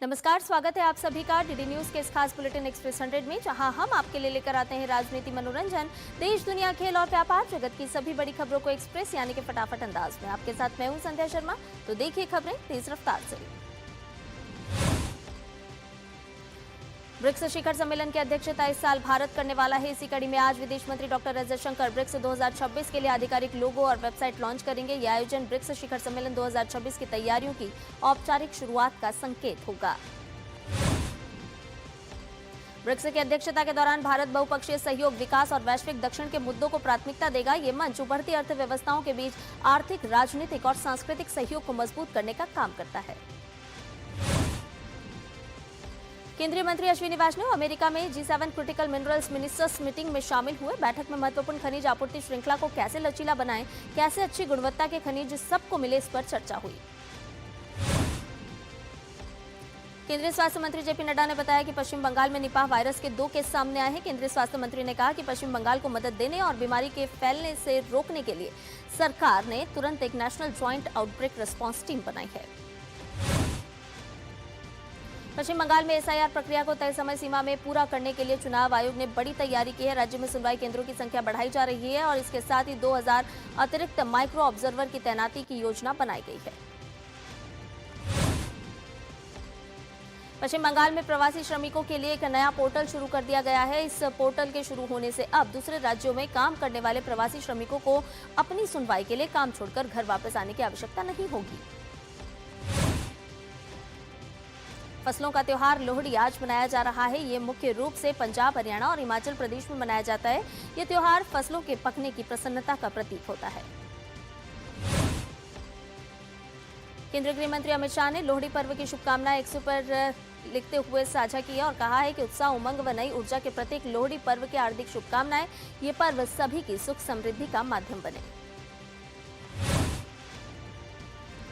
नमस्कार, स्वागत है आप सभी का डीडी न्यूज के इस खास बुलेटिन एक्सप्रेस 100 में, जहां हम आपके लिए लेकर आते हैं राजनीति, मनोरंजन, देश दुनिया, खेल और व्यापार जगत की सभी बड़ी खबरों को एक्सप्रेस यानी कि फटाफट अंदाज में। आपके साथ मैं हूं संध्या शर्मा। तो देखिए खबरें तेज रफ्तार से। ब्रिक्स शिखर सम्मेलन की अध्यक्षता इस साल भारत करने वाला है। इसी कड़ी में आज विदेश मंत्री डॉक्टर एस जयशंकर ब्रिक्स 2026 के लिए आधिकारिक लोगो और वेबसाइट लॉन्च करेंगे। यह आयोजन ब्रिक्स शिखर सम्मेलन 2026 की तैयारियों की औपचारिक शुरुआत का संकेत होगा। ब्रिक्स की अध्यक्षता के दौरान भारत बहुपक्षीय सहयोग, विकास और वैश्विक दक्षिण के मुद्दों को प्राथमिकता देगा। ये मंच उभरती अर्थव्यवस्थाओं के बीच आर्थिक, राजनीतिक और सांस्कृतिक सहयोग को मजबूत करने का काम करता है। केंद्रीय मंत्री अश्विनी वैष्णव अमेरिका में G7 critical minerals ministers meeting में शामिल हुए। बैठक में महत्वपूर्ण खनिज आपूर्ति श्रृंखला को कैसे लचीला बनाएं, कैसे अच्छी गुणवत्ता के खनिज सबको मिले, इस पर चर्चा हुई। केंद्रीय स्वास्थ्य मंत्री जेपी नड्डा ने बताया कि पश्चिम बंगाल में निपाह वायरस के 2 केस सामने आए हैं। केंद्रीय स्वास्थ्य मंत्री ने कहा कि पश्चिम बंगाल को मदद देने और बीमारी के फैलने से रोकने के लिए सरकार ने तुरंत एक national joint outbreak response team बनाई है। पश्चिम बंगाल में एसआईआर प्रक्रिया को तय समय सीमा में पूरा करने के लिए चुनाव आयोग ने बड़ी तैयारी की है। राज्य में सुनवाई केंद्रों की संख्या बढ़ाई जा रही है और इसके साथ ही 2000 अतिरिक्त माइक्रो ऑब्जर्वर की तैनाती की योजना बनाई गई है। पश्चिम बंगाल में प्रवासी श्रमिकों के लिए एक नया पोर्टल शुरू कर दिया गया है। इस पोर्टल के शुरू होने से अब दूसरे राज्यों में काम करने वाले प्रवासी श्रमिकों को अपनी सुनवाई के लिए काम छोड़कर घर वापस आने की आवश्यकता नहीं होगी। फसलों का त्योहार लोहड़ी आज मनाया जा रहा है। ये मुख्य रूप से पंजाब, हरियाणा और हिमाचल प्रदेश में मनाया जाता है। ये त्योहार फसलों के पकने की प्रसन्नता का प्रतीक होता है। केंद्रीय गृह मंत्री अमित शाह ने लोहड़ी पर्व की शुभकामनाएं एक्स पर लिखते हुए साझा की है और कहा है कि उत्साह, उमंग व नई ऊर्जा के प्रतीक लोहड़ी पर्व की हार्दिक शुभकामनाएं। ये पर्व सभी की सुख समृद्धि का माध्यम बने।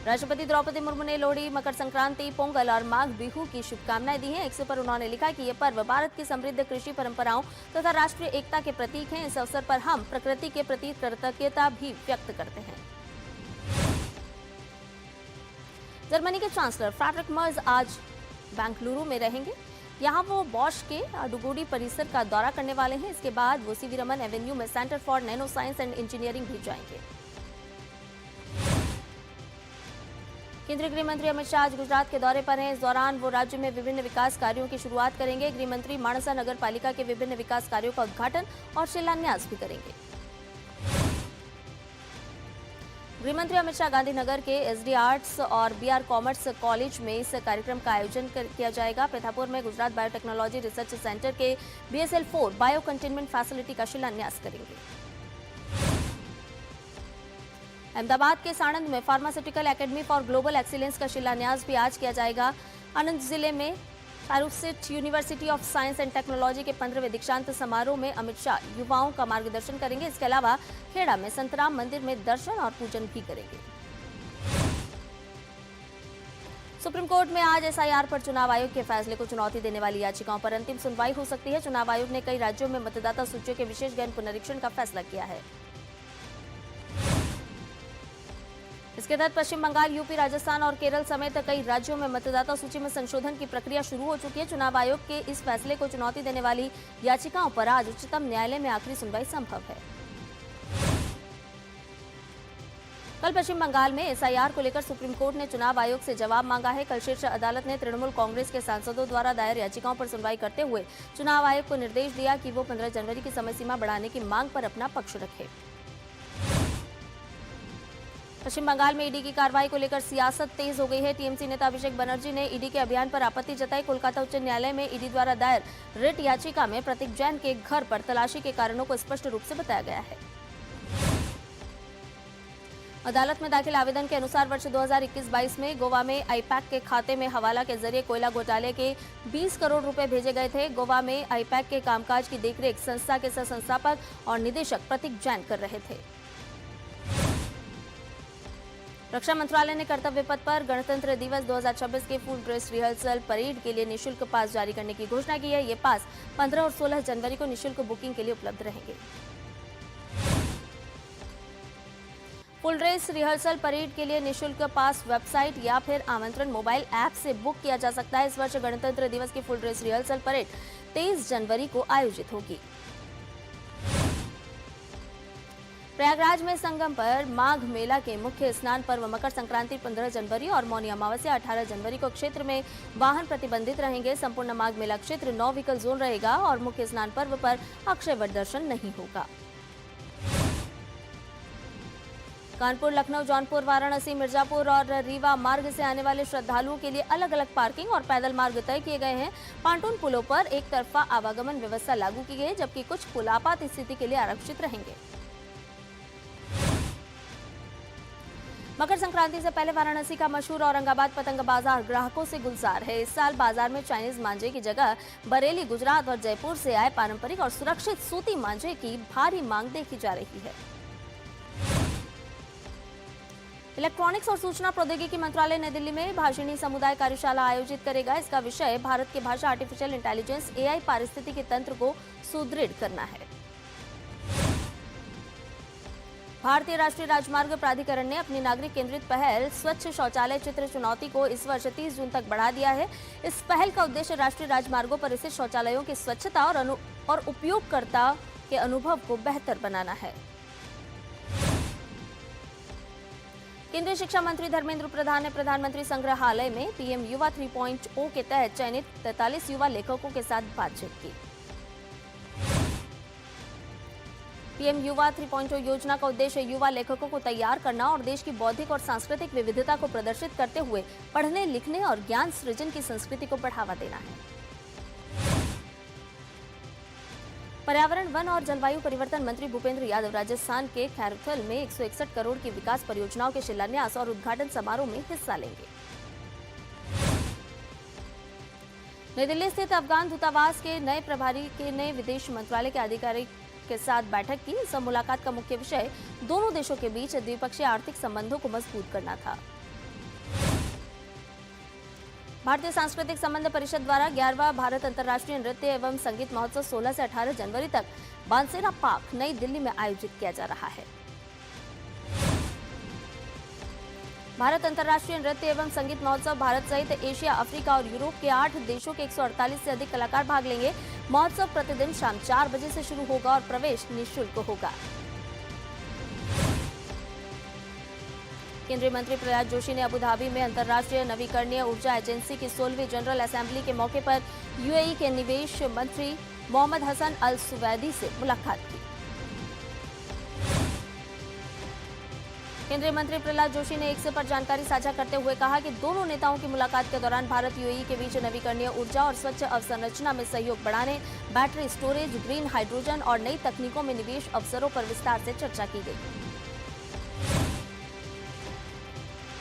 राष्ट्रपति द्रौपदी मुर्मू ने लोहड़ी, मकर संक्रांति, पोंगल और माघ बिहू की शुभकामनाएं दी हैं। एक्स पर उन्होंने लिखा कि ये पर्व भारत की समृद्ध कृषि परंपराओं तथा राष्ट्रीय एकता के प्रतीक हैं। इस अवसर पर हम प्रकृति के प्रति कृतज्ञता भी व्यक्त करते हैं। जर्मनी के चांसलर फ्रेडरिक मर्ज आज बेंगलुरु में रहेंगे। यहाँ वो बॉश के अडुगोडी परिसर का दौरा करने वाले हैं। इसके बाद वो सीवी रमन एवेन्यू में centre for nano science and engineering भी जाएंगे। केंद्रीय गृह मंत्री अमित शाह आज गुजरात के दौरे पर हैं। इस दौरान वो राज्य में विभिन्न विकास कार्यों की शुरुआत करेंगे। गृह मंत्री माणसा नगर पालिका के विभिन्न विकास कार्यों का उद्घाटन और शिलान्यास भी करेंगे। गृह मंत्री अमित शाह गांधीनगर के एसडी आर्ट्स और बीआर कॉमर्स कॉलेज में इस कार्यक्रम का आयोजन किया जाएगा। पेथापुर में गुजरात बायोटेक्नोलॉजी रिसर्च सेंटर के BSL-4 बायो कंटेनमेंट फैसिलिटी का शिलान्यास करेंगे। अहमदाबाद के साणंद में pharmaceutical academy for global excellence का शिलान्यास भी आज किया जाएगा। आनंद जिले में Charusat university of science and technology के 15वें दीक्षांत समारोह में अमित शाह युवाओं का मार्गदर्शन करेंगे। इसके अलावा खेड़ा में संतराम मंदिर में दर्शन और पूजन भी करेंगे। सुप्रीम कोर्ट में आज एसआईआर पर चुनाव आयोग के फैसले को चुनौती देने वाली याचिकाओं पर अंतिम सुनवाई हो सकती है। चुनाव आयोग ने कई राज्यों में मतदाता सूचियों के विशेष गहन पुनरीक्षण का फैसला किया है। इसके तहत पश्चिम बंगाल, यूपी, राजस्थान और केरल समेत कई राज्यों में मतदाता सूची में संशोधन की प्रक्रिया शुरू हो चुकी है। चुनाव आयोग के इस फैसले को चुनौती देने वाली याचिकाओं पर आज उच्चतम न्यायालय में आखिरी सुनवाई संभव है। कल पश्चिम बंगाल में एसआईआर को लेकर सुप्रीम कोर्ट ने चुनाव आयोग से जवाब मांगा है। कल शीर्ष अदालत ने तृणमूल कांग्रेस के सांसदों द्वारा दायर याचिकाओं पर सुनवाई करते हुए चुनाव आयोग को निर्देश दिया कि वो 15 जनवरी की समय सीमा बढ़ाने की मांग पर अपना पक्ष रखे। पश्चिम बंगाल में ईडी की कार्रवाई को लेकर सियासत तेज हो गई है। टीएमसी नेता अभिषेक बनर्जी ने ईडी के अभियान पर आपत्ति जताई। कोलकाता उच्च न्यायालय में ईडी द्वारा दायर रिट याचिका में प्रतीक जैन के घर पर तलाशी के कारणों को स्पष्ट रूप से बताया गया है। अदालत में दाखिल आवेदन के अनुसार वर्ष 2021-22 में गोवा में आईपैक के खाते में हवाला के जरिए कोयला घोटाले के 20 करोड़ रुपए भेजे गए थे। गोवा में आईपैक के कामकाज की देखरेख संस्था के सह संस्थापक और निदेशक प्रतीक जैन कर रहे थे। रक्षा मंत्रालय ने कर्तव्य पथ पर गणतंत्र दिवस 2026 के फुल ड्रेस रिहर्सल परेड के लिए निःशुल्क पास जारी करने की घोषणा की है। ये पास 15 और 16 जनवरी को निःशुल्क बुकिंग के लिए उपलब्ध रहेंगे। फुल ड्रेस रिहर्सल परेड के लिए निशुल्क पास वेबसाइट या फिर आमंत्रण मोबाइल ऐप से बुक किया जा सकता है। इस वर्ष गणतंत्र दिवस की फुल ड्रेस रिहर्सल परेड 23 जनवरी को आयोजित होगी। प्रयागराज में संगम पर माघ मेला के मुख्य स्नान पर्व मकर संक्रांति 15 जनवरी और मौनी अमावस्या 18 जनवरी को क्षेत्र में वाहन प्रतिबंधित रहेंगे। संपूर्ण माघ मेला क्षेत्र 9 व्हीकल जोन रहेगा और मुख्य स्नान पर्व पर अक्षय वट दर्शन नहीं होगा। कानपुर, लखनऊ, जौनपुर, वाराणसी, मिर्जापुर और रीवा मार्ग से आने वाले श्रद्धालुओं के लिए अलग अलग पार्किंग और पैदल मार्ग तय किए गए हैं। पांटून पुलों पर एक तरफा आवागमन व्यवस्था लागू की गई, जबकि कुछ पुल आपात स्थिति के लिए आरक्षित रहेंगे। मकर संक्रांति से पहले वाराणसी का मशहूर औरंगाबाद पतंग बाजार ग्राहकों से गुलजार है। इस साल बाजार में चाइनीज मांझे की जगह बरेली, गुजरात और जयपुर से आए पारंपरिक और सुरक्षित सूती मांझे की भारी मांग देखी जा रही है। इलेक्ट्रॉनिक्स और सूचना प्रौद्योगिकी मंत्रालय नई दिल्ली में भाषिणी समुदाय कार्यशाला आयोजित करेगा। इसका विषय भारत की भाषा आर्टिफिशियल इंटेलिजेंस AI पारिस्थितिकी तंत्र को सुदृढ़ करना है। भारतीय राष्ट्रीय राजमार्ग प्राधिकरण ने अपनी नागरिक केंद्रित पहल स्वच्छ शौचालय चित्र चुनौती को इस वर्ष 30 जून तक बढ़ा दिया है। इस पहल का उद्देश्य राष्ट्रीय राजमार्गों पर स्थित शौचालयों की स्वच्छता और उपयोगकर्ता के अनुभव को बेहतर बनाना है। केंद्रीय शिक्षा मंत्री धर्मेंद्र प्रधान ने प्रधानमंत्री संग्रहालय में PM युवा 3.0 के तहत चयनित 43 युवा लेखकों के साथ बातचीत की। PM युवा 3.0 योजना का उद्देश्य युवा लेखकों को तैयार करना और देश की बौद्धिक और सांस्कृतिक विविधता को प्रदर्शित करते हुए पढ़ने, लिखने और ज्ञान सृजन की संस्कृति को बढ़ावा देना है। पर्यावरण, वन और जलवायु परिवर्तन मंत्री भूपेंद्र यादव राजस्थान के खैरथल में 161 करोड़ की विकास परियोजनाओं के शिलान्यास और उद्घाटन समारोह में हिस्सा लेंगे। नई दिल्ली स्थित अफगान दूतावास के नए प्रभारी ने विदेश मंत्रालय के अधिकारी के साथ बैठक की। इस मुलाकात का मुख्य विषय दोनों देशों के बीच द्विपक्षीय आर्थिक संबंधों को मजबूत करना था। भारतीय सांस्कृतिक संबंध परिषद द्वारा 11वां भारत अंतर्राष्ट्रीय नृत्य एवं संगीत महोत्सव 16 से 18 जनवरी तक बानसेरा पार्क नई दिल्ली में आयोजित किया जा रहा है। भारत अंतर्राष्ट्रीय नृत्य एवं संगीत महोत्सव भारत सहित एशिया, अफ्रीका और यूरोप के 8 देशों के 148 से अधिक कलाकार भाग लेंगे। महोत्सव प्रतिदिन शाम 4 बजे से शुरू होगा और प्रवेश निःशुल्क होगा। केंद्रीय मंत्री प्रहलाद जोशी ने अबुधाबी में अंतर्राष्ट्रीय नवीकरणीय ऊर्जा एजेंसी की 16वीं जनरल असेंबली के मौके पर UAE के निवेश मंत्री मोहम्मद हसन अल सुवैदी से मुलाकात की। केंद्रीय मंत्री प्रहलाद जोशी ने एक्स पर जानकारी साझा करते हुए कहा कि दोनों नेताओं की मुलाकात के दौरान भारत UAE के बीच नवीकरणीय ऊर्जा और स्वच्छ अवसंरचना में सहयोग बढ़ाने, बैटरी स्टोरेज, ग्रीन हाइड्रोजन और नई तकनीकों में निवेश अवसरों पर विस्तार से चर्चा की गई।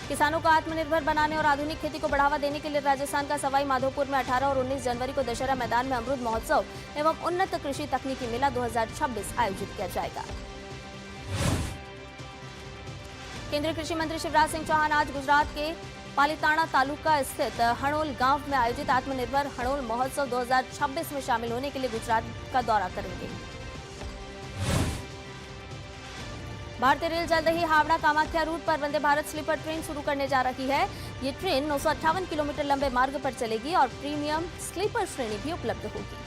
किसानों को आत्मनिर्भर बनाने और आधुनिक खेती को बढ़ावा देने के लिए राजस्थान का सवाई माधोपुर में 18 और 19 जनवरी को दशहरा मैदान में अमृत महोत्सव एवं उन्नत कृषि तकनीकी मेला 2026 आयोजित किया जाएगा। केंद्रीय कृषि मंत्री शिवराज सिंह चौहान आज गुजरात के पालिताना तालुका स्थित हणोल गांव में आयोजित आत्मनिर्भर हणोल महोत्सव 2026 में शामिल होने के लिए गुजरात का दौरा करेंगे। भारतीय रेल जल्द ही हावड़ा कामाख्या रूट पर वंदे भारत स्लीपर ट्रेन शुरू करने जा रही है। ये ट्रेन 958 किलोमीटर लंबे मार्ग पर चलेगी और प्रीमियम स्लीपर श्रेणी भी उपलब्ध होगी।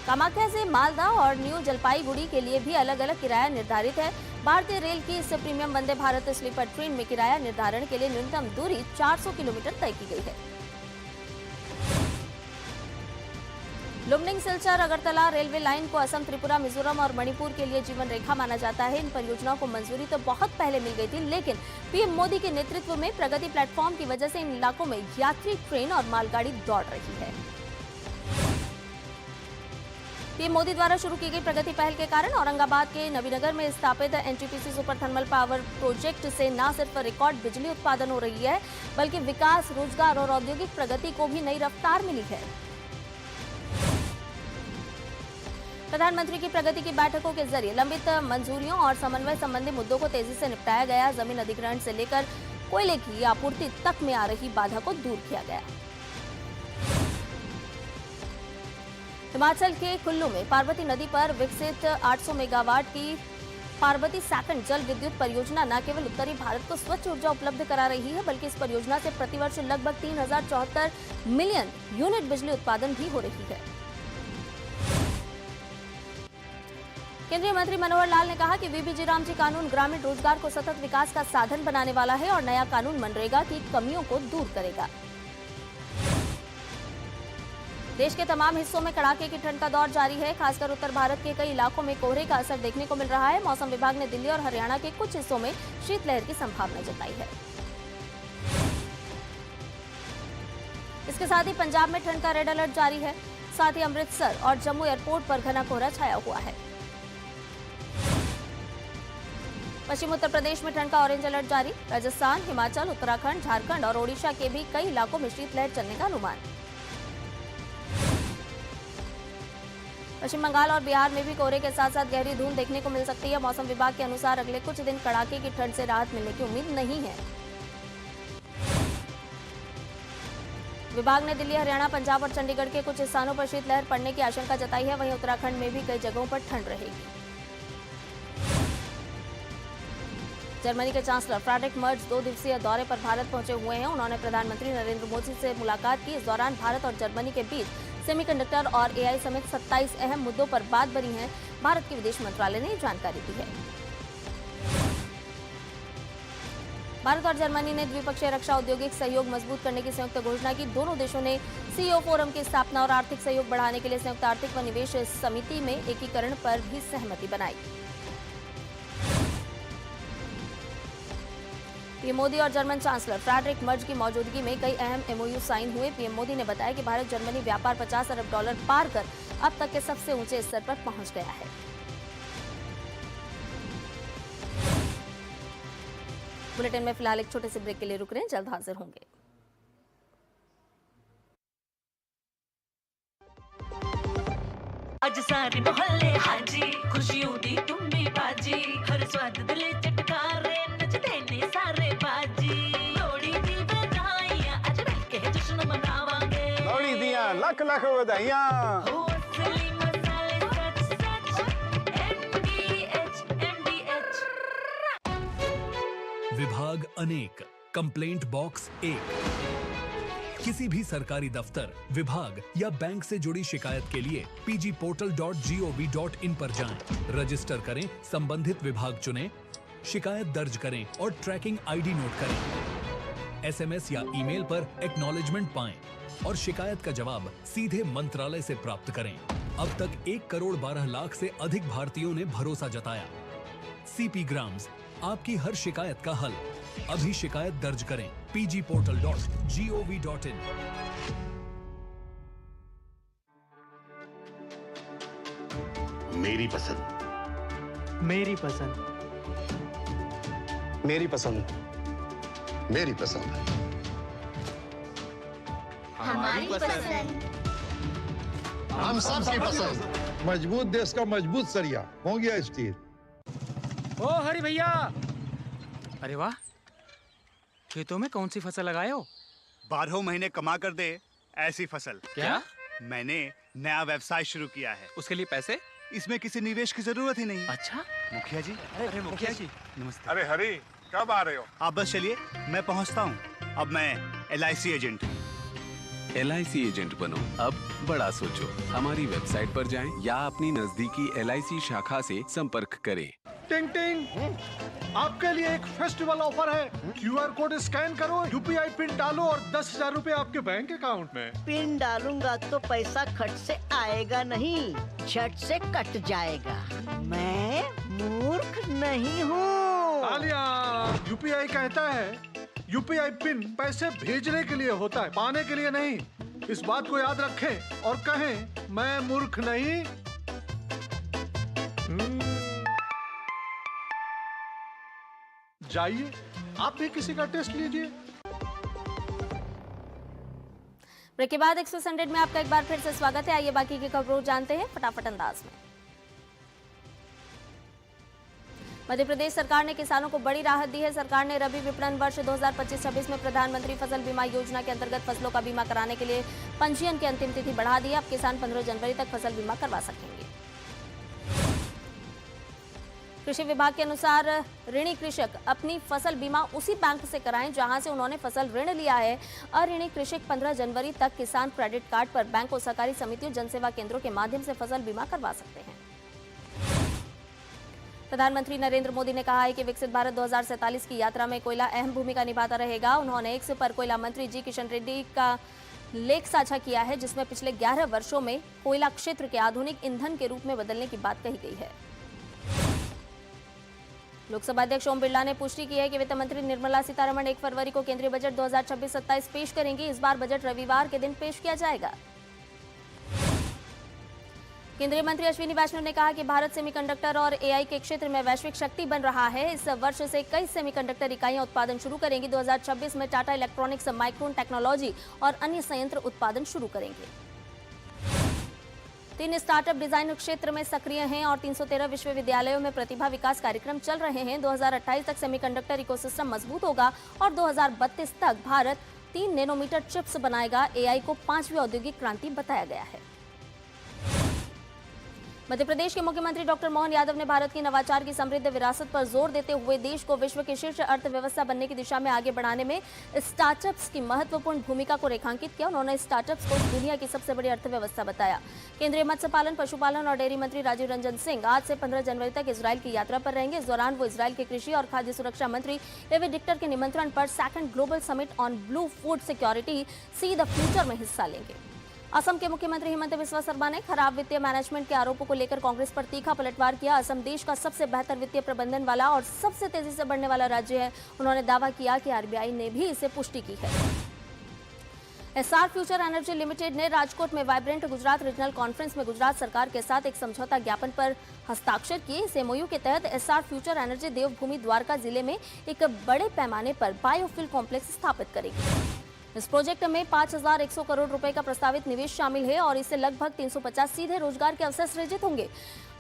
कामाख्या से मालदा और न्यू जलपाईगुड़ी के लिए भी अलग अलग किराया निर्धारित है। भारतीय रेल की इस premium Vande Bharat sleeper train में किराया निर्धारण के लिए न्यूनतम दूरी 400 किलोमीटर तय की गई है। लुमडिंग सिलचर अगरतला रेलवे लाइन को असम, त्रिपुरा, मिजोरम और मणिपुर के लिए जीवन रेखा माना जाता है। इन परियोजनाओं को मंजूरी तो बहुत पहले मिल गई थी, लेकिन PM मोदी के नेतृत्व में प्रगति प्लेटफॉर्म की वजह से इन इलाकों में यात्री ट्रेन और मालगाड़ी दौड़ रही है। PM मोदी द्वारा शुरू की गई प्रगति पहल के कारण औरंगाबाद के नवीनगर में स्थापित NTPC super thermal power project से न सिर्फ रिकॉर्ड बिजली उत्पादन हो रही है, बल्कि विकास, रोजगार और औद्योगिक प्रगति को भी नई रफ्तार मिली है। प्रधानमंत्री की प्रगति की बैठकों के जरिए लंबित मंजूरियों और समन्वय संबंधी मुद्दों को तेजी से निपटाया गया। जमीन अधिग्रहण से लेकर कोयले की आपूर्ति तक में आ रही बाधा को दूर किया गया। हिमाचल के कुल्लू में पार्वती नदी पर विकसित 800 मेगावाट की पार्वती सेकंड जल विद्युत परियोजना न केवल उत्तरी भारत को स्वच्छ ऊर्जा उपलब्ध करा रही है, बल्कि इस परियोजना से प्रतिवर्ष लगभग 3074 मिलियन यूनिट बिजली उत्पादन भी हो रही है। केंद्रीय मंत्री मनोहर लाल ने कहा कि वीबीजी रामजी कानून ग्रामीण रोजगार को सतत विकास का साधन बनाने वाला है और नया कानून मनरेगा की कमियों को दूर करेगा। देश के तमाम हिस्सों में कड़ाके की ठंड का दौर जारी है। खासकर उत्तर भारत के कई इलाकों में कोहरे का असर देखने को मिल रहा है। मौसम विभाग ने दिल्ली और हरियाणा के कुछ हिस्सों में शीतलहर की संभावना जताई है। इसके साथ ही पंजाब में ठंड का रेड अलर्ट जारी है। साथ ही अमृतसर और जम्मू एयरपोर्ट पर घना कोहरा छाया हुआ है। पश्चिम उत्तर प्रदेश में ठंड का ऑरेंज अलर्ट जारी। राजस्थान, हिमाचल, उत्तराखंड, झारखंड और ओडिशा के भी कई इलाकों में शीतलहर चलने का अनुमान। पश्चिम बंगाल और बिहार में भी कोहरे के साथ साथ गहरी धुंध देखने को मिल सकती है। मौसम विभाग के अनुसार अगले कुछ दिन कड़ाके की ठंड से राहत मिलने की उम्मीद नहीं है। विभाग ने दिल्ली, हरियाणा, पंजाब और चंडीगढ़ के कुछ स्थानों पर शीतलहर पड़ने की आशंका जताई है। वहीं उत्तराखंड में भी कई जगहों पर ठंड रहेगी। जर्मनी के चांसलर फ्रेडरिक मर्ज 2 दिवसीय दौरे पर भारत पहुंचे हुए हैं। उन्होंने प्रधानमंत्री नरेंद्र मोदी से मुलाकात की। इस दौरान भारत और जर्मनी के बीच सेमीकंडक्टर और एआई समेत 27 अहम मुद्दों पर बात बनी है। भारत के विदेश मंत्रालय ने जानकारी दी है। भारत और जर्मनी ने द्विपक्षीय रक्षा औद्योगिक सहयोग मजबूत करने की संयुक्त घोषणा की। दोनों देशों ने सीईओ फोरम की स्थापना और आर्थिक सहयोग बढ़ाने के लिए संयुक्त आर्थिक व निवेश समिति में एकीकरण पर भी सहमति बनाई। पीएम मोदी और जर्मन चांसलर फ्रेडरिक मर्ज की मौजूदगी में कई अहम एमओयू साइन हुए। पीएम मोदी ने बताया कि भारत जर्मनी व्यापार $50 अरब पार कर अब तक के सबसे ऊंचे स्तर पर पहुंच गया है। बुलेटिन में फिलहाल एक छोटे से ब्रेक के लिए रुक रहे हैं, जल्द हाजिर होंगे। आज सारे मोहल्ले हाजी, खुशियों दी तुम्बी बाजी, हर स्वाद दिले चटकारे, नचते ने सारे बाजी। लोड़ी दी बधाइयां, आज मिलके जश्न मनावांगे। लोड़ी दियां लख लख बधाइयां। हो असली मसाले सच सच, MDH। विभाग अनेक, कंप्लेंट बॉक्स 1। किसी भी सरकारी दफ्तर, विभाग या बैंक से जुड़ी शिकायत के लिए pgportal.gov.in पर जाएं, रजिस्टर करें, संबंधित विभाग चुनें, शिकायत दर्ज करें और ट्रैकिंग आईडी नोट करें। एसएमएस या ईमेल पर एक्नॉलेजमेंट पाएं और शिकायत का जवाब सीधे मंत्रालय से प्राप्त करें। अब तक 1 करोड़ 12 लाख से अधिक भारतीयों ने भरोसा जताया। सीपी ग्राम्स, आपकी हर शिकायत का हल। अभी शिकायत दर्ज करें pgportal.gov.in। मेरी पसंद, मेरी पसंद, मेरी पसंद, मेरी पसंद, हमारी पसंद, हम सबकी पसंद। मजबूत देश का मजबूत सरिया हो गया स्टील। ओ हरी भैया, अरे वाह, खेतों में कौन सी फसल लगाए हो? 12 महीने कमा कर दे ऐसी फसल। क्या? मैंने नया व्यवसाय शुरू किया है। उसके लिए पैसे? इसमें किसी निवेश की जरूरत ही नहीं। अच्छा, मुखिया जी। अरे मुखिया जी, नमस्ते। अरे हरी, कब आ रहे हो? आप बस चलिए, मैं पहुंचता हूं। अब मैं LIC एजेंट हूं। LIC एजेंट बनो, अब बड़ा सोचो। हमारी वेबसाइट पर जाएं या अपनी नजदीकी LIC शाखा से संपर्क करें। टिंग टिंग, आपके लिए एक फेस्टिवल ऑफर है। QR कोड स्कैन करो, UPI पिन डालो और 10,000 रुपए आपके बैंक अकाउंट में। पिन डालूंगा तो पैसा खट से आएगा नहीं, झट से कट जाएगा। मैं मूर्ख नहीं हूँ। तालियां। UPI कहता है UPI पिन पैसे भेजने के लिए होता है, पाने के लिए नहीं। इस बात को याद रखें और कहें, मैं मूर्ख नहीं। जाइए, आप भी किसी का टेस्ट लीजिए। ब्रेक के बाद एक्सप्रेस 100 में आपका एक बार फिर से स्वागत है। आइए बाकी की खबरों जानते हैं फटाफट अंदाज में। मध्य प्रदेश सरकार ने किसानों को बड़ी राहत दी है। सरकार ने रबी विपणन वर्ष 2025-26 में प्रधानमंत्री फसल बीमा योजना के अंतर्गत फसलों का बीमा कराने के लिए पंजीयन की अंतिम तिथि बढ़ा दी है। अब किसान 15 जनवरी तक फसल बीमा करवा सकेंगे। कृषि विभाग के अनुसार ऋणी कृषक अपनी फसल बीमा उसी बैंक से कराएं जहां से उन्होंने फसल ऋण लिया है। अऋणी कृषक 15 जनवरी तक किसान क्रेडिट कार्ड पर बैंकों, सहकारी समितियों, जनसेवा केंद्रों के माध्यम से फसल बीमा करवा सकते हैं। प्रधानमंत्री नरेंद्र मोदी ने कहा है कि विकसित भारत 2047 की यात्रा में कोयला अहम भूमिका निभाता रहेगा। उन्होंने एक्स पर कोयला मंत्री जी किशन रेड्डी का लेख साझा किया है, जिसमें पिछले 11 वर्षों में कोयला क्षेत्र के आधुनिक ईंधन के रूप में बदलने की बात कही गई है। लोकसभा अध्यक्ष ओम बिरला ने पुष्टि की है कि वित्त मंत्री निर्मला सीतारमण 1 फरवरी को केंद्रीय बजट 2026-27 पेश करेंगी। इस बार बजट रविवार के दिन पेश किया जाएगा। केंद्रीय मंत्री अश्विनी वैष्णव ने कहा कि भारत सेमीकंडक्टर और एआई के क्षेत्र में वैश्विक शक्ति बन रहा है। इस वर्ष से कई सेमीकंडक्टर इकाइयां उत्पादन शुरू करेंगी। 2026 में टाटा इलेक्ट्रॉनिक्स माइक्रोन टेक्नोलॉजी और अन्य संयंत्र उत्पादन शुरू करेंगे। 3 स्टार्टअप डिजाइन क्षेत्र में सक्रिय हैं और 313 विश्वविद्यालयों में प्रतिभा विकास कार्यक्रम चल रहे हैं। 2028 तक सेमीकंडक्टर इकोसिस्टम मजबूत होगा और 2032 तक भारत 3 नैनोमीटर चिप्स बनाएगा। एआई को 5वीं औद्योगिक क्रांति बताया गया है। मध्य प्रदेश के मुख्यमंत्री डॉक्टर मोहन यादव ने भारत की नवाचार की समृद्ध विरासत पर जोर देते हुए देश को विश्व की शीर्ष अर्थव्यवस्था बनने की दिशा में आगे बढ़ाने में स्टार्टअप्स की महत्वपूर्ण भूमिका को रेखांकित किया। उन्होंने स्टार्टअप्स को दुनिया की सबसे बड़ी अर्थव्यवस्था बताया। केंद्रीय मत्स्य पालन, पशुपालन और डेयरी मंत्री राजीव रंजन सिंह आज से 15 जनवरी तक इजराइल की यात्रा पर रहेंगे। इस दौरान वो इजराइल के कृषि और खाद्य सुरक्षा मंत्री डेविड डिक्टर के निमंत्रण पर 2nd global summit on blue food security see the future में हिस्सा लेंगे। असम के मुख्यमंत्री हिमंत बिस्वा शर्मा ने खराब वित्तीय मैनेजमेंट के आरोपों को लेकर कांग्रेस पर तीखा पलटवार किया। असम देश का सबसे बेहतर वित्तीय प्रबंधन वाला और सबसे तेजी से बढ़ने वाला राज्य है। उन्होंने दावा किया कि आरबीआई ने भी इसे पुष्टि की है। एसआर फ्यूचर एनर्जी लिमिटेड ने राजकोट में वाइब्रेंट गुजरात रीजनल कॉन्फ्रेंस में गुजरात सरकार के साथ एक समझौता ज्ञापन पर हस्ताक्षर किए। इस एमओयू के तहत एसआर फ्यूचर एनर्जी देवभूमि द्वारका जिले में एक बड़े पैमाने पर बायोफ्यूल कॉम्प्लेक्स स्थापित करेगी। इस प्रोजेक्ट में 5,100 करोड़ रुपए का प्रस्तावित निवेश शामिल है और इससे लगभग 350 सीधे रोजगार के अवसर सृजित होंगे,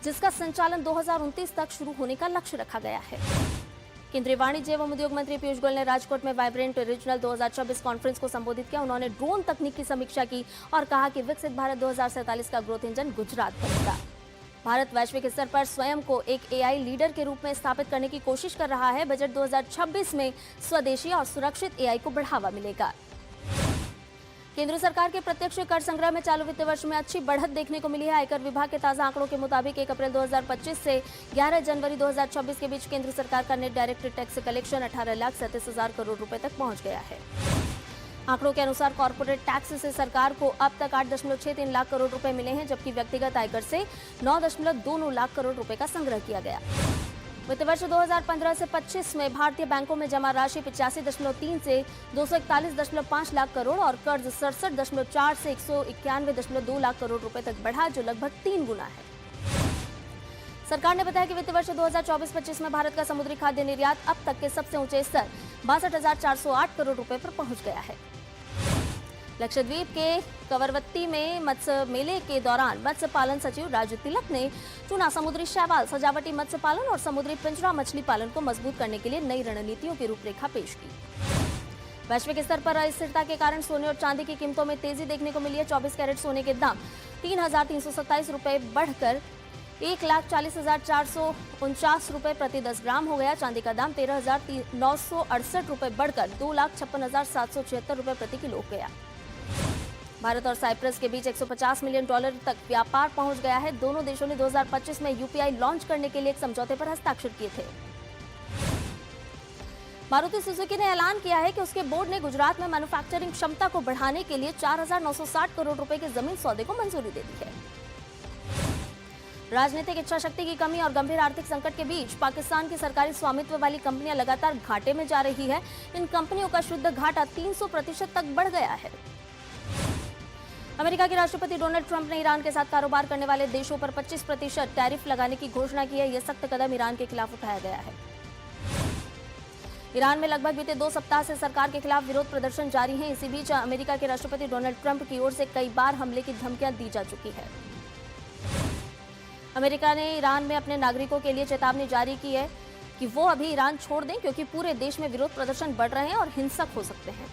जिसका संचालन 2029 तक शुरू होने का लक्ष्य रखा गया है। केंद्रीय वाणिज्य एवं उद्योग मंत्री पीयूष गोयल ने राजकोट में वाइब्रेंट रीजनल 2026 कॉन्फ्रेंस को संबोधित किया। उन्होंने ड्रोन तकनीक की समीक्षा की और कहा कि विकसित भारत 2047 का ग्रोथ इंजन गुजरात बनेगा। भारत वैश्विक स्तर पर स्वयं को एक एआई लीडर के रूप में स्थापित करने की कोशिश कर रहा है। बजट 2026 में स्वदेशी और सुरक्षित एआई को बढ़ावा मिलेगा। केंद्र सरकार के प्रत्यक्ष कर संग्रह में चालू वित्त वर्ष में अच्छी बढ़त देखने को मिली है। आयकर विभाग के ताजा आंकड़ों के मुताबिक 1 अप्रैल 2025 से 11 जनवरी 2026 के बीच केंद्र सरकार का net direct tax collection 18,37,000 crore रुपए तक पहुंच गया है। आंकड़ों के अनुसार कॉर्पोरेट टैक्स से सरकार को अब तक 8.63 लाख करोड़ रुपए मिले हैं, जबकि व्यक्तिगत आयकर से 9.29 लाख करोड़ रुपए का संग्रह किया गया। वित्त वर्ष 2015 से 25 में भारतीय बैंकों में जमा राशि 85.3 से 241.5 लाख करोड़ और कर्ज 67.4 से 191.2 लाख करोड़ रुपए तक बढ़ा, जो लगभग 3 गुना है। सरकार ने बताया कि वित्त वर्ष 2024-25 में भारत का समुद्री खाद्य निर्यात अब तक के सबसे ऊंचे स्तर 62,408 करोड़ रुपए पर पहुंच गया है। लक्षद्वीप के कवरवत्ती में मत्स्य मेले के दौरान मत्स्य पालन सचिव राजू तिलक ने चुना समुद्री शैवाल, सजावटी मत्स्य पालन और समुद्री पिंजरा मछली पालन को मजबूत करने के लिए नई रणनीतियों की रूपरेखा पेश की। वैश्विक स्तर पर अस्थिरता के कारण सोने और चांदी की कीमतों में तेजी देखने को मिली है। 24 कैरेट सोने के दाम 3,327 रुपए बढ़कर 1,40,449 रुपए प्रति 10 ग्राम हो गया। चांदी का दाम 13,968 रुपए बढ़कर 2,56,776 रुपए प्रति किलो हो गया। भारत और साइप्रस के बीच $150 मिलियन तक व्यापार पहुंच गया है। दोनों देशों ने 2025 में यूपीआई लॉन्च करने के लिए एक समझौते पर हस्ताक्षर किए थे। मारुति सुजुकी ने ऐलान किया है कि उसके बोर्ड ने गुजरात में मैन्युफैक्चरिंग क्षमता को बढ़ाने के लिए 4,960 करोड़ रुपए के जमीन सौदे को मंजूरी दे दी है। राजनीतिक इच्छा शक्ति की कमी और गंभीर आर्थिक संकट के बीच पाकिस्तान की सरकारी स्वामित्व वाली कंपनियां लगातार घाटे में जा रही है। इन कंपनियों का शुद्ध घाटा 300% तक बढ़ गया है। अमेरिका के राष्ट्रपति डोनाल्ड ट्रंप ने ईरान के साथ कारोबार करने वाले देशों पर 25% टैरिफ लगाने की घोषणा की है। यह सख्त कदम ईरान के खिलाफ उठाया गया है। ईरान में लगभग बीते 2 सप्ताह से सरकार के खिलाफ विरोध प्रदर्शन जारी हैं। इसी बीच अमेरिका के राष्ट्रपति डोनाल्ड ट्रंप की ओर से कई बार हमले की धमकियां दी जा चुकी है। अमेरिका ने ईरान में अपने नागरिकों के लिए चेतावनी जारी की है कि वो अभी ईरान छोड़ दें, क्योंकि पूरे देश में विरोध प्रदर्शन बढ़ रहे हैं और हिंसक हो सकते हैं।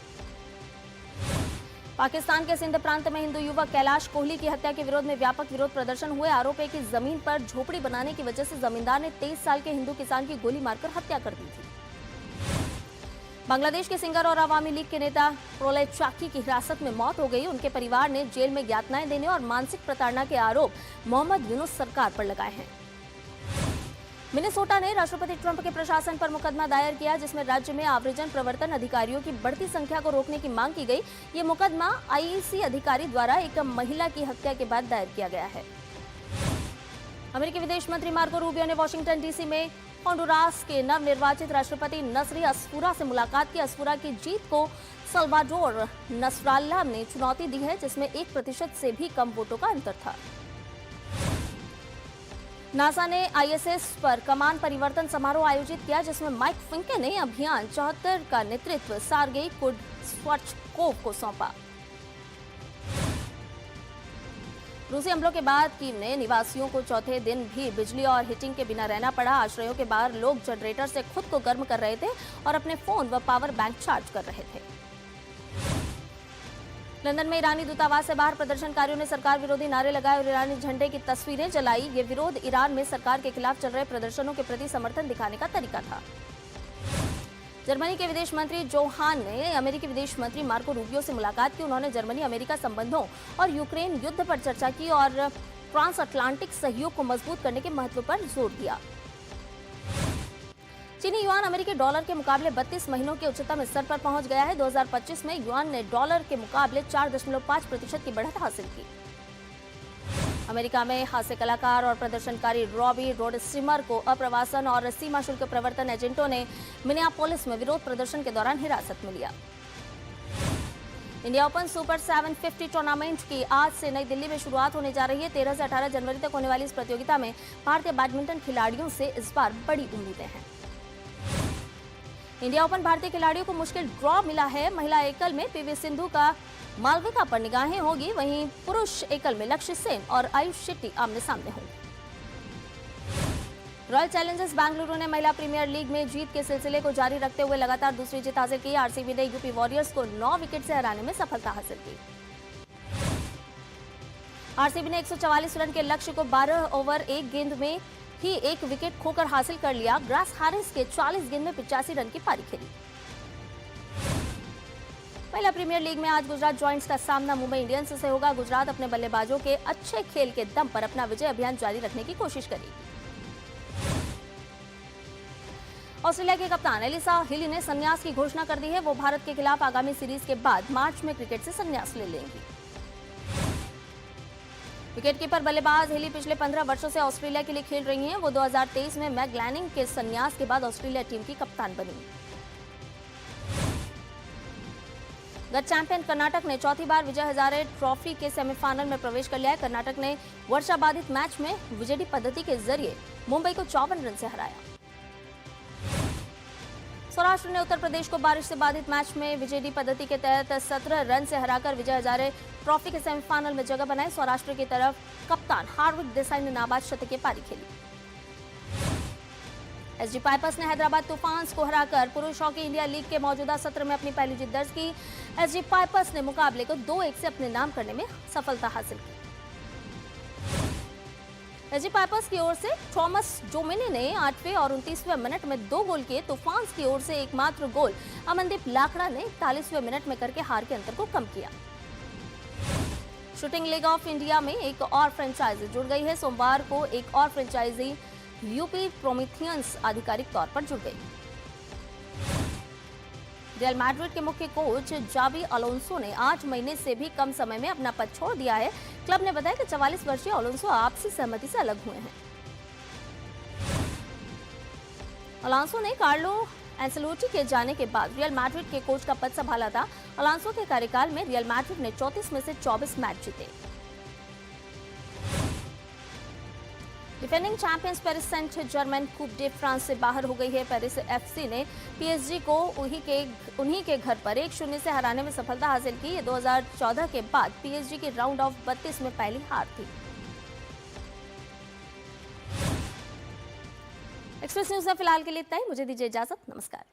पाकिस्तान के सिंध प्रांत में हिंदू युवक कैलाश कोहली की हत्या के विरोध में व्यापक विरोध प्रदर्शन हुए। आरोप है कि जमीन पर झोपड़ी बनाने की वजह से जमींदार ने 23 साल के हिंदू किसान की गोली मारकर हत्या कर दी थी। बांग्लादेश के सिंगर और अवामी लीग के नेता प्रोलय चाकी की हिरासत में मौत हो गई। उनके परिवार ने जेल में यातनाएं देने और मानसिक प्रताड़ना के आरोप मोहम्मद यूनुस सरकार पर लगाए हैं। मिनेसोटा ने राष्ट्रपति ट्रंप के प्रशासन पर मुकदमा दायर किया, जिसमें राज्य में आव्रजन प्रवर्तन अधिकारियों की बढ़ती संख्या को रोकने की मांग की गई। ये मुकदमा आईईसी अधिकारी द्वारा एक महिला की हत्या के बाद दायर किया गया है। अमेरिकी विदेश मंत्री मार्को रूबियो ने वाशिंगटन डीसी में होंडुरास के नवनिर्वाचित राष्ट्रपति नसरी अस्फुरा से मुलाकात की। अस्फुरा की जीत को सल्वाडोर नसराल्ला ने चुनौती दी है, जिसमें 1% से भी कम वोटों का अंतर था। नासा ने आईएसएस पर कमान परिवर्तन समारोह आयोजित किया, जिसमें माइक फिंके ने अभियान 74 का नेतृत्व सार्गेई कुर्डस्वाचकोव को सौंपा। रूसी हमलों के बाद कीव ने निवासियों को चौथे दिन भी बिजली और हीटिंग के बिना रहना पड़ा। आश्रयों के बाहर लोग जनरेटर से खुद को गर्म कर रहे थे और अपने फोन व पावर बैंक चार्ज कर रहे थे। लंदन में ईरानी दूतावास से बाहर प्रदर्शनकारियों ने सरकार विरोधी नारे लगाए और ईरानी झंडे की तस्वीरें जलाई। ये विरोध ईरान में सरकार के खिलाफ चल रहे प्रदर्शनों के प्रति समर्थन दिखाने का तरीका था। जर्मनी के विदेश मंत्री जोहान ने अमेरिकी विदेश मंत्री मार्को रूबियो से मुलाकात की। उन्होंने जर्मनी अमेरिका संबंधों और यूक्रेन युद्ध पर चर्चा की और ट्रांस अटलांटिक सहयोग को मजबूत करने के महत्व पर जोर दिया। चीनी युआन अमेरिकी डॉलर के मुकाबले 32 महीनों के उच्चतम स्तर पर पहुंच गया है। 2025 में युआन ने डॉलर के मुकाबले 4.5% की बढ़त हासिल की। अमेरिका में हास्य कलाकार और प्रदर्शनकारी रॉबी रोडस्टीमर को अप्रवासन और सीमा शुल्क प्रवर्तन एजेंटों ने मिनियापोलिस में विरोध प्रदर्शन के दौरान हिरासत में लिया। इंडिया ओपन सुपर 750 टूर्नामेंट की आज से नई दिल्ली में शुरुआत होने जा रही है। 13 से 18 जनवरी तक होने वाली इस प्रतियोगिता में भारतीय बैडमिंटन खिलाड़ियों से इस बार बड़ी उम्मीदें हैं। इंडिया ओपन भारतीय खिलाड़ियों को मुश्किल ड्रॉ मिला है। महिला एकल में पीवी सिंधु का मालविका पर निगाहें होगी, वहीं पुरुष एकल में लक्ष्य सेन और आयुष शेट्टी आमने सामने होंगे। रॉयल चैलेंजर्स बेंगलुरु ने महिला प्रीमियर लीग में जीत के सिलसिले को जारी रखते हुए लगातार दूसरी जीत हासिल की। आरसीबी ने यूपी वॉरियर्स को 9 विकेट से हराने में सफलता हासिल की। आरसीबी ने 144 रन के लक्ष्य को 12 ओवर 1 गेंद में ही 1 विकेट खोकर हासिल कर लिया। ग्रास हैरिस के 40 गेंद में 85 रन की पारी खेली। महिला प्रीमियर लीग में आज गुजरात जॉइंट्स का सामना मुंबई इंडियंस से होगा। गुजरात अपने बल्लेबाजों के अच्छे खेल के दम पर अपना विजय अभियान जारी रखने की कोशिश करेगी। ऑस्ट्रेलिया के कप्तान एलिसा हिली ने संन्यास की घोषणा कर दी है। वो भारत के खिलाफ आगामी सीरीज के बाद मार्च में क्रिकेट से संन्यास ले लेंगी। विकेटकीपर बल्लेबाज हिली पिछले 15 वर्षों से ऑस्ट्रेलिया के लिए खेल रही हैं। वो 2023 में मैग लैनिंग के संन्यास के बाद ऑस्ट्रेलिया टीम की कप्तान बनी। गत चैंपियन कर्नाटक ने चौथी बार विजय हजारे ट्रॉफी के सेमीफाइनल में प्रवेश कर लिया है। कर्नाटक ने वर्षा बाधित मैच में विजेडी पद्धति के जरिए मुंबई को 54 रन से हराया। सौराष्ट्र ने उत्तर प्रदेश को बारिश से बाधित मैच में विजेडी पद्धति के तहत 17 रन से हराकर विजय हजारे ट्रॉफी के सेमीफाइनल में जगह बनाई। सौराष्ट्र की तरफ कप्तान हार्दिक देसाई ने नाबाद शतकीय पारी खेली। एसजी पाइपर्स ने हैदराबाद तूफान्स को हराकर पुरुष हॉकी इंडिया लीग के मौजूदा सत्र में अपनी पहली जीत दर्ज की। एसजी पाइपर्स ने मुकाबले को 2-1 से अपने नाम करने में सफलता हासिल की। एसजी पाइपर्स की ओर से थॉमस जोमिनी ने 8वें और 29वें मिनट में 2 गोल किए। तूफान्स की ओर से एकमात्र गोल अमनदीप लाखड़ा ने 41वें मिनट में करके हार के अंतर को कम किया। शूटिंग लीग ऑफ इंडिया में एक और फ्रेंचाइजी जुड़ गई है। सोमवार को एक और फ्रेंचाइजी यूपी प्रोमीथियंस आधिकारिक तौर पर जुड़ गई। रियल मैड्रिड के मुख्य कोच जाबी अलोंसो ने 8 महीने से भी कम समय में अपना पद छोड़ दिया है। क्लब ने बताया कि 44 वर्षीय अलोंसो आपसी सहमति से अलग हुए हैं। अलोंसो ने कार्लो एंसेलोटी के जाने के बाद रियल मैड्रिड के कोच का पद संभाला था। अलोंसो के कार्यकाल में रियल मैड्रिड ने 34 में से 24 मैच जीते। Defending champions Paris Saint Germain Coupe de France से बाहर हो गई है। पेरिस एफसी ने पीएसजी को उन्हीं के घर पर 1-0 से हराने में सफलता हासिल की। ये 2014 के बाद पीएसजी की राउंड ऑफ 32 में पहली हार थी। एक्सप्रेस न्यूज में फिलहाल के लिए इतना ही। मुझे दीजिए इजाजत। नमस्कार।